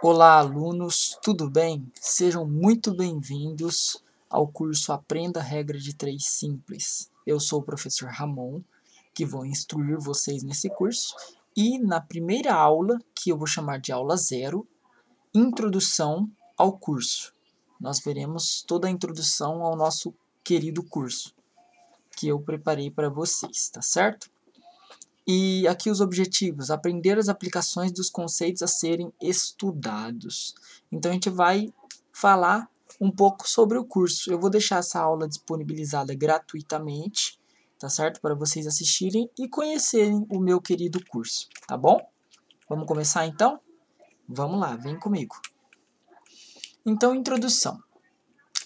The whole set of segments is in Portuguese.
Olá, alunos, tudo bem? Sejam muito bem-vindos ao curso Aprenda a Regra de 3 Simples. Eu sou o professor Ramon, que vou instruir vocês nesse curso, e na primeira aula, que eu vou chamar de aula 0, Introdução ao curso. Nós veremos toda a introdução ao nosso querido curso, que eu preparei para vocês, tá certo? E aqui os objetivos: aprender as aplicações dos conceitos a serem estudados. Então a gente vai falar um pouco sobre o curso. Eu vou deixar essa aula disponibilizada gratuitamente, tá certo? Para vocês assistirem e conhecerem o meu querido curso, tá bom? Vamos começar então? Vamos lá, vem comigo. Então, introdução.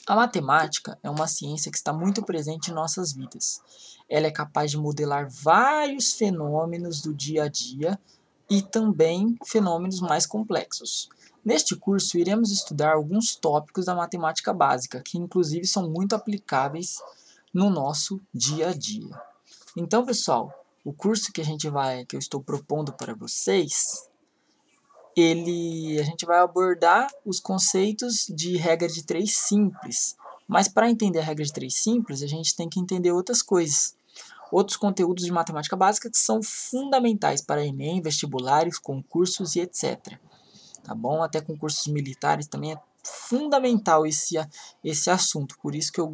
A matemática é uma ciência que está muito presente em nossas vidas. Ela é capaz de modelar vários fenômenos do dia a dia e também fenômenos mais complexos. Neste curso, iremos estudar alguns tópicos da matemática básica, que inclusive são muito aplicáveis no nosso dia a dia. Então, pessoal, o curso que eu estou propondo para vocês, a gente vai abordar os conceitos de regra de 3 simples. Mas para entender a regra de 3 simples, a gente tem que entender outras coisas. Outros conteúdos de matemática básica que são fundamentais para Enem, vestibulares, concursos e etc. Tá bom? Até concursos militares também é fundamental esse assunto. Por isso que eu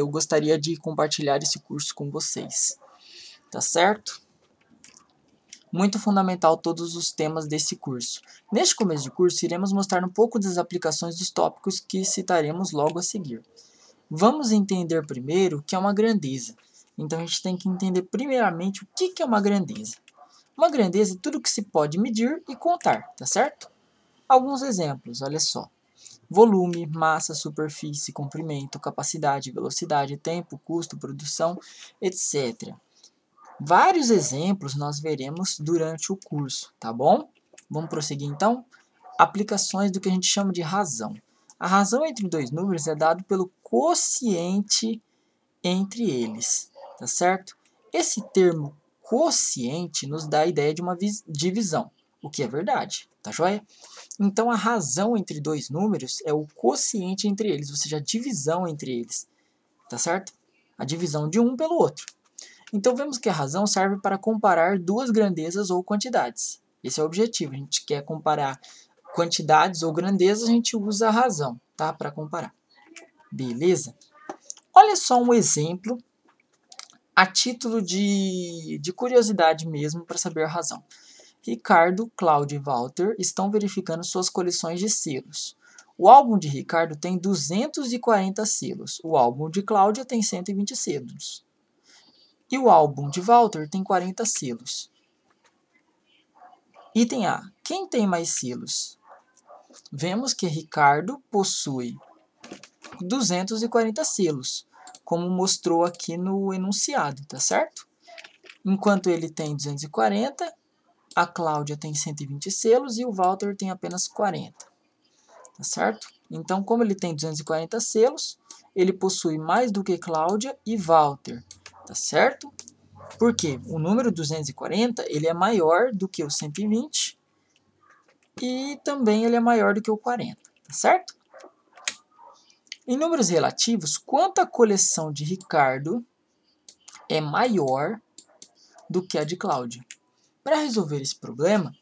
gostaria de compartilhar esse curso com vocês. Tá certo? Muito fundamental todos os temas desse curso. Neste começo de curso, iremos mostrar um pouco das aplicações dos tópicos que citaremos logo a seguir. Vamos entender primeiro o que é uma grandeza. Então a gente tem que entender primeiramente o que é uma grandeza. Uma grandeza é tudo que se pode medir e contar, tá certo? Alguns exemplos, olha só. Volume, massa, superfície, comprimento, capacidade, velocidade, tempo, custo, produção, etc. Vários exemplos nós veremos durante o curso, tá bom? Vamos prosseguir então? Aplicações do que a gente chama de razão. A razão entre dois números é dada pelo quociente entre eles, tá certo? Esse termo quociente nos dá a ideia de uma divisão, o que é verdade, tá joia? Então a razão entre dois números é o quociente entre eles, ou seja, a divisão entre eles, tá certo? A divisão de um pelo outro. Então vemos que a razão serve para comparar duas grandezas ou quantidades. Esse é o objetivo. A gente quer comparar quantidades ou grandezas, a gente usa a razão, tá? Para comparar. Beleza? Olha só um exemplo a título de curiosidade mesmo para saber a razão. Ricardo, Cláudio e Walter estão verificando suas coleções de selos. O álbum de Ricardo tem 240 selos. O álbum de Cláudia tem 120 selos. E o álbum de Walter tem 40 selos. Item A. Quem tem mais selos? Vemos que Ricardo possui 240 selos, como mostrou aqui no enunciado, tá certo? Enquanto ele tem 240, a Cláudia tem 120 selos e o Walter tem apenas 40, tá certo? Então, como ele tem 240 selos, ele possui mais do que Cláudia e Walter, tá certo? Porque o número 240 ele é maior do que o 120 e também ele é maior do que o 40, tá certo? Em números relativos, quanto a coleção de Ricardo é maior do que a de Cláudia? Para resolver esse problema,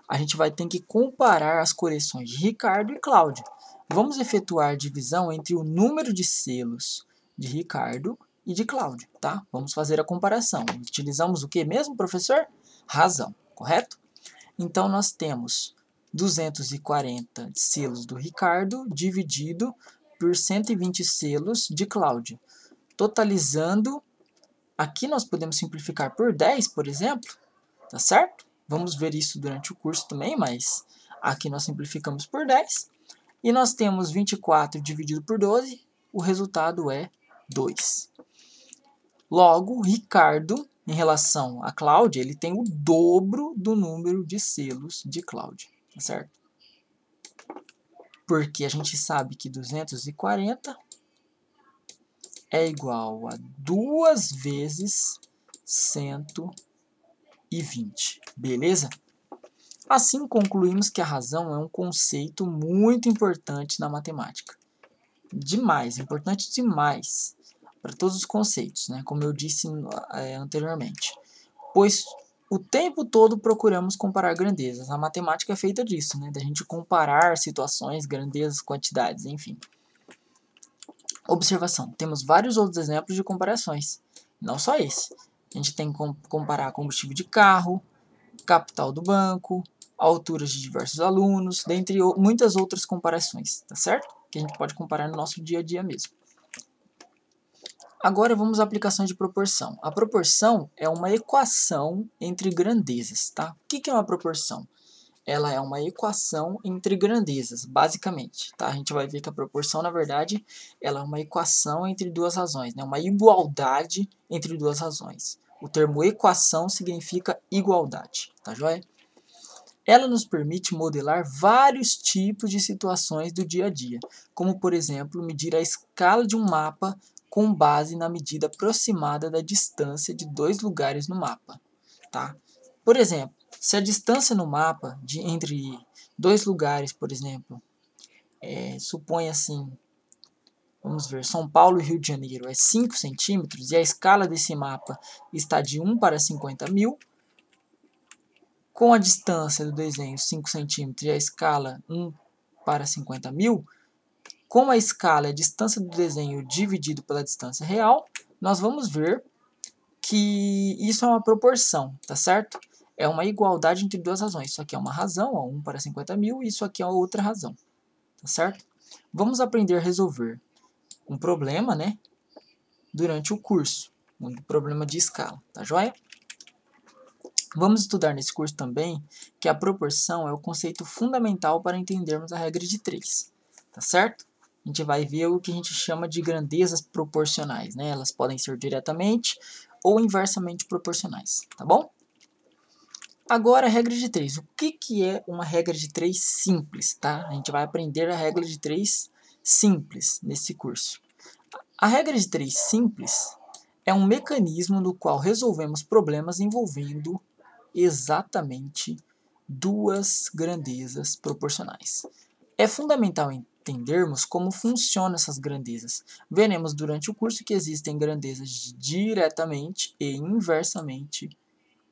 a gente vai ter que comparar as coleções de Ricardo e Cláudia. Vamos efetuar a divisão entre o número de selos de Ricardo e de Cláudia, tá? Vamos fazer a comparação. Utilizamos o que mesmo, professor? Razão, correto? Então, nós temos 240 selos do Ricardo dividido por 120 selos de Cláudia. Totalizando, aqui nós podemos simplificar por 10, por exemplo, tá certo? Vamos ver isso durante o curso também, mas aqui nós simplificamos por 10. E nós temos 24 dividido por 12, o resultado é 2. Logo, Ricardo, em relação a Cláudia, ele tem o dobro do número de selos de Cláudia, tá certo? Porque a gente sabe que 240 é igual a 2 vezes 120, beleza? Assim, concluímos que a razão é um conceito muito importante na matemática. Demais, importante demais para todos os conceitos, né? Como eu disse anteriormente. Pois o tempo todo procuramos comparar grandezas. A matemática é feita disso, né? Da gente comparar situações, grandezas, quantidades, enfim. Observação. Temos vários outros exemplos de comparações. Não só esse. A gente tem que comparar combustível de carro, capital do banco, alturas de diversos alunos, dentre muitas outras comparações, tá certo? Que a gente pode comparar no nosso dia a dia mesmo. Agora vamos à aplicação de proporção. A proporção é uma equação entre grandezas, tá? O que é uma proporção? Ela é uma equação entre grandezas, basicamente, tá? A gente vai ver que a proporção, na verdade, ela é uma equação entre duas razões, né? Uma igualdade entre duas razões. O termo equação significa igualdade, tá joia? Ela nos permite modelar vários tipos de situações do dia a dia, como, por exemplo, medir a escala de um mapa com base na medida aproximada da distância de dois lugares no mapa, tá? Por exemplo, se a distância no mapa entre dois lugares, por exemplo, supõe assim, vamos ver, São Paulo e Rio de Janeiro é 5 centímetros e a escala desse mapa está de 1 para 50.000, com a distância do desenho 5 centímetros e a escala 1 para 50.000, como a escala é a distância do desenho dividido pela distância real, nós vamos ver que isso é uma proporção, tá certo? É uma igualdade entre duas razões. Isso aqui é uma razão, ó, 1 para 50.000, e isso aqui é outra razão, tá certo? Vamos aprender a resolver um problema, né, durante o curso, um problema de escala, tá joia? Vamos estudar nesse curso também que a proporção é o conceito fundamental para entendermos a regra de 3, tá certo? A gente vai ver o que a gente chama de grandezas proporcionais, né? Elas podem ser diretamente ou inversamente proporcionais, tá bom? Agora, a regra de 3. O que é uma regra de 3 simples, tá? A gente vai aprender a regra de 3 simples nesse curso. A regra de 3 simples é um mecanismo no qual resolvemos problemas envolvendo exatamente duas grandezas proporcionais. É fundamental entendermos como funcionam essas grandezas. Veremos durante o curso que existem grandezas diretamente e inversamente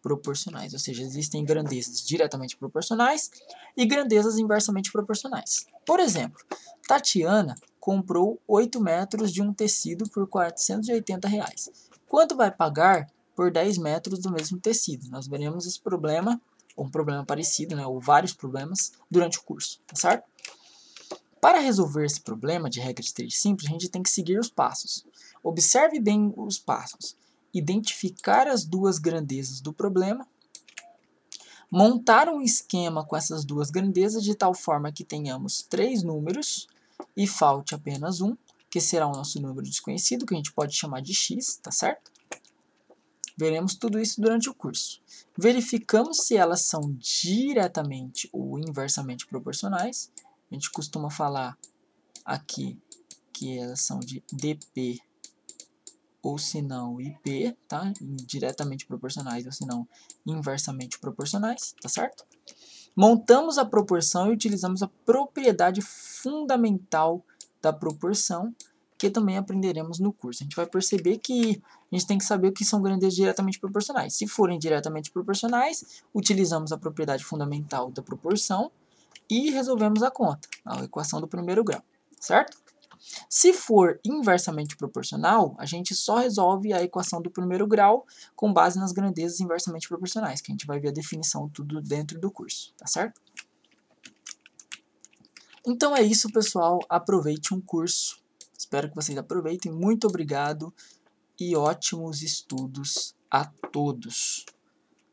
proporcionais, ou seja, existem grandezas diretamente proporcionais e grandezas inversamente proporcionais. Por exemplo, Tatiana comprou 8 metros de um tecido por R$480. Quanto vai pagar por 10 metros do mesmo tecido? Nós veremos esse problema, ou um problema parecido, né, ou vários problemas, durante o curso, tá certo? Para resolver esse problema de regra de 3 simples, a gente tem que seguir os passos. Observe bem os passos. Identificar as duas grandezas do problema, montar um esquema com essas duas grandezas de tal forma que tenhamos 3 números e falte apenas um, que será o nosso número desconhecido, que a gente pode chamar de x, tá certo? Veremos tudo isso durante o curso. Verificamos se elas são diretamente ou inversamente proporcionais. A gente costuma falar aqui que elas são de dp ou se não IP, tá? Diretamente proporcionais ou se não inversamente proporcionais, tá certo? Montamos a proporção e utilizamos a propriedade fundamental da proporção, que também aprenderemos no curso. A gente vai perceber que a gente tem que saber o que são grandezas diretamente proporcionais. Se forem diretamente proporcionais, utilizamos a propriedade fundamental da proporção e resolvemos a conta, a equação do primeiro grau, certo? Se for inversamente proporcional, a gente só resolve a equação do primeiro grau com base nas grandezas inversamente proporcionais, que a gente vai ver a definição tudo dentro do curso, tá certo? Então é isso, pessoal. Aproveite um curso. Espero que vocês aproveitem. Muito obrigado e ótimos estudos a todos,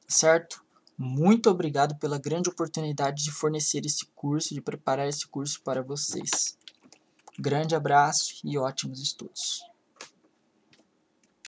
certo? Muito obrigado pela grande oportunidade de fornecer esse curso, de preparar esse curso para vocês. Grande abraço e ótimos estudos.